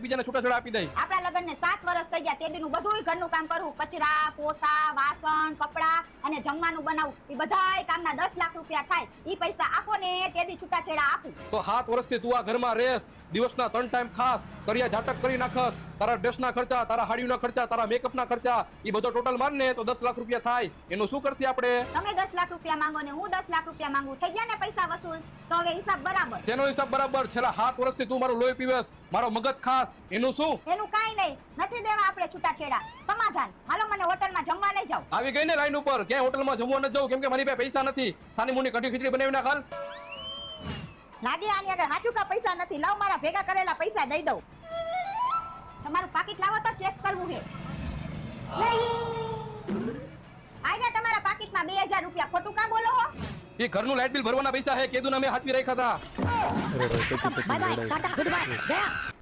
એકબીજાને છૂટાછેડા આપી દઈ. આપણા લગ્નને 7 વર્ષ થઈ ગયા, તે દીનું બધુંય ઘરનું કામ કરું, કચરા, પોતા, વાસણ, કપડા અને જમવાનું બનાવું. ઈ બધાય કામના 10 લાખ રૂપિયા થાય. ઈ પૈસા આપો ને તે દી છૂટાછેડા આપું. તો 7 વર્ષથી તું આ ઘરમાં રહેસ, દિવસના 3 ટાઈમ ખાસ, કરિયા ઝાટક કરી નાખસ, તારા ડ્રેસના ખર્ચા, તારા હાડીઓના ખર્ચા, તારા મેકઅપના ખર્ચા, ઈ બધો ટોટલ માર ને તો 10 લાખ રૂપિયા થાય. એનું શું કરશે આપણે? તમે 10 લાખ રૂપિયા માંગો ને હું 10 લાખ રૂપિયા માંગુ, થઈ ગયા ને પૈસા વસૂલ? તો હવે હિસાબ બરાબર. તેનો હિસાબ બરાબર. છેલ્લા 7 વર્ષથી તું મારું લોહી પીવેસ, મારો મગજ ખાસ, એનું શું? એનું કાઈ નહીં, નથી દેવા આપણે છૂટાછેડા. સમાધાન. હાલો મને હોટલમાં જમવા લઈ જાઓ. આવી ગઈ ને લાઈન ઉપર, ક્યાંય હોટલમાં જમવા ન જાઉં કેમ કે મારી પાસે પૈસા નથી. સાની મુની કઢી ખીચડી બનાવી નાખ હાલ. લાગે આની આગળ હાચું કા પૈસા નથી. લાવ મારા ભેગા કરેલા પૈસા દઈ દઉં. તમારું પાકીટ લાવો તો ચેક કરવું છે. આયા તમારા પાકીટમાં 2000 રૂપિયા. ખોટું કા બોલો હો? એ ઘરનું લાઇટ બિલ ભરવાના પૈસા હે, કેદુના મેં હાથવી રાખ્યા હતા. Bye bye, Tata, good bye, ગયા.